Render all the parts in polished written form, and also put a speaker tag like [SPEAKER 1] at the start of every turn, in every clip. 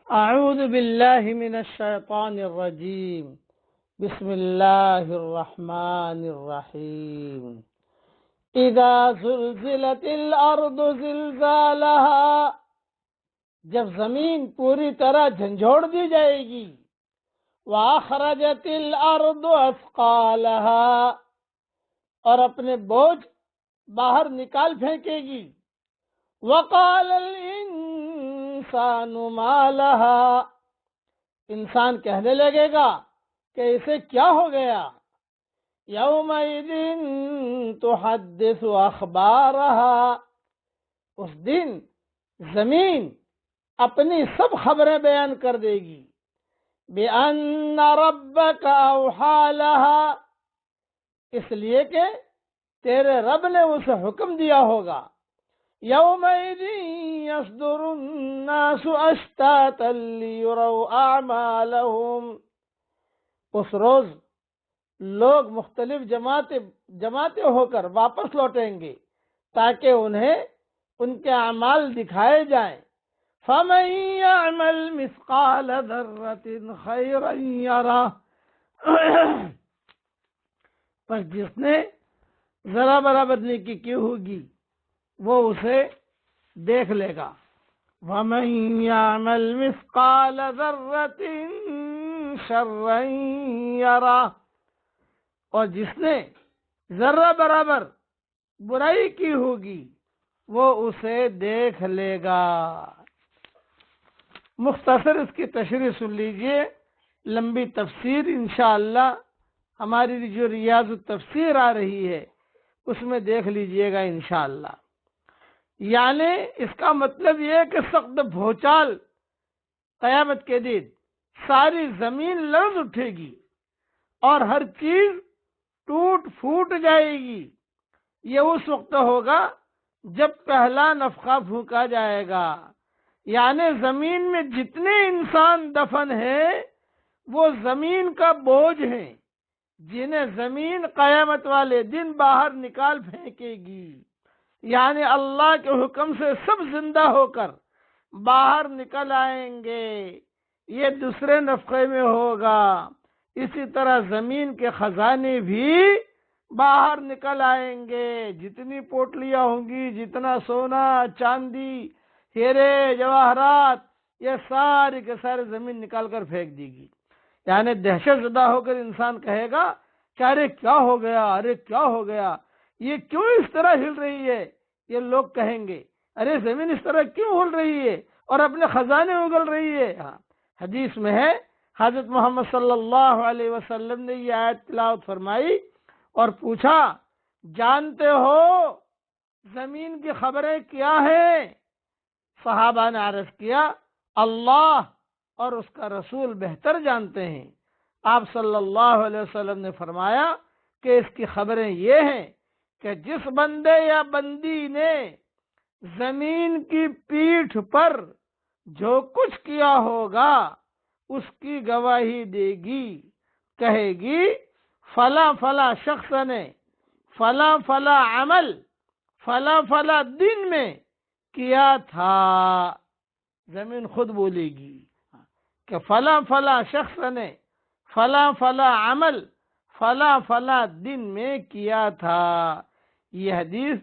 [SPEAKER 1] اعوذ باللہ من الشیطان الرجیم بسم اللہ الرحمن الرحیم اذا زلزلت الارض زلزالها، جب زمین پوری طرح جھنجھوڑ دی جائے گی، واخرجت الارض اثقالها، اور اپنے بوجھ باہر نکال پھینکے گی، وقال الانسان ما لها، انسان کہنے لگے گا کہ اسے کیا ہو گیا، یومئذ تحدث اخبارها، اس دن زمین اپنی سب خبریں بیان کر دے گی، بأن ربک اوحی لها، اس لیے کہ تیرے رب نے اسے حکم دیا ہوگا، یومئذ یصدر الناس اشتاتا لیروا اعمالهم، اس روز لوگ مختلف جماعتیں ہو کر واپس لوٹیں گے تاکہ انہیں ان کے اعمال دکھائے جائیں، فمن يعمل مثقال ذرة خيرا يره، پس جس نے ذرا برابر نیکی کی ہوگی وہ اسے دیکھ لے گا، ومن يعمل مثقال ذرة شرا يره، اور جس نے ذرہ برابر برائی کی ہوگی وہ اسے دیکھ لے گا۔ مختصر اس کی تشریح سن لیجئے، لمبی تفسیر انشاءاللہ ہماری جو ریاض التفسیر آ رہی ہے اس میں دیکھ لیجئے گا انشاءاللہ۔ یعنی اس کا مطلب یہ ہے کہ سخت بھوچال قیامت کے دن ساری زمین لرز اٹھے گی اور ہر چیز ٹوٹ پھوٹ جائے گی۔ یہ اس وقت ہوگا جب پہلا نفخہ پھونکا جائے گا، یعنی زمین میں جتنے انسان دفن ہیں وہ زمین کا بوجھ ہیں جنہیں زمین قیامت والے دن باہر نکال پھینکے گی، یعنی اللہ کے حکم سے سب زندہ ہو کر باہر نکل آئیں گے۔ یہ دوسرے نفخے میں ہوگا۔ اسی طرح زمین کے خزانے بھی باہر نکل آئیں گے، جتنی پوٹلیاں ہوں گی، جتنا سونا چاندی ہیرے جواہرات، یہ سارے کے سارے زمین نکال کر پھینک دے گی۔ یعنی دہشت زدہ ہو کر انسان کہے گا کہ ارے کیا ہو گیا، ارے کیا ہو گیا، یہ کیوں اس طرح ہل رہی ہے۔ یہ لوگ کہیں گے ارے زمین اس طرح کیوں ہل رہی ہے اور اپنے خزانے اگل رہی ہے۔ حدیث میں ہے، حضرت محمد صلی اللہ علیہ وسلم نے یہ آیت تلاوت فرمائی اور پوچھا جانتے ہو زمین کی خبریں کیا ہیں؟ صحابہ نے عرض کیا اللہ اور اس کا رسول بہتر جانتے ہیں۔ آپ صلی اللہ علیہ وسلم نے فرمایا کہ اس کی خبریں یہ ہیں کہ جس بندے یا بندی نے زمین کی پیٹھ پر جو کچھ کیا ہوگا اس کی گواہی دے گی، کہے گی فلاں فلاں شخص نے فلاں فلاں عمل فلاں فلاں دن میں کیا تھا۔ زمین خود بولے گی کہ فلاں فلاں شخص نے فلاں فلاں عمل فلاں فلاں دن میں کیا تھا۔ یہ حدیث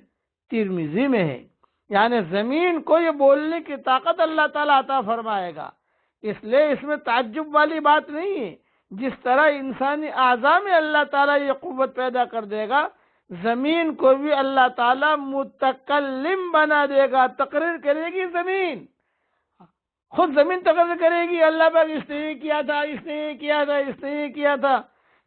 [SPEAKER 1] ترمذی میں ہے۔ یعنی زمین کو یہ بولنے کی طاقت اللہ تعالیٰ عطا فرمائے گا، اس لیے اس میں تعجب والی بات نہیں ہے۔ جس طرح انسانی اعضاء میں اللہ تعالیٰ یہ قوت پیدا کر دے گا، زمین کو بھی اللہ تعالیٰ متکلم بنا دے گا، تقریر کرے گی زمین، خود زمین تقریر کرے گی اللہ پاک اس نے یہ کیا تھا، اس نے یہ کیا تھا، اس نے یہ کیا تھا،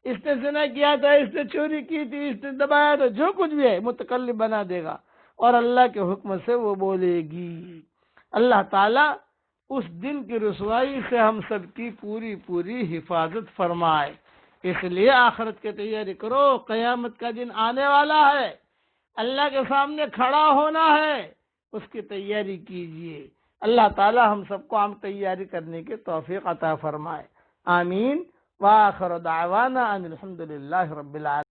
[SPEAKER 1] اس نے زنا کیا تھا، اس نے چوری کی تھی، اس نے دبایا تھا، جو کچھ بھی ہے متکلم بنا دے گا اور اللہ کے حکم سے وہ بولے گی۔ اللہ تعالیٰ اس دن کی رسوائی سے ہم سب کی پوری حفاظت فرمائے۔ اس لیے آخرت کی تیاری کرو، قیامت کا دن آنے والا ہے، اللہ کے سامنے کھڑا ہونا ہے، اس کی تیاری کیجئے۔ اللہ تعالی ہم سب کو تیاری کرنے کی توفیق عطا فرمائے، آمین۔ وآخر دعوانا ان الحمد للہ رب العالمین۔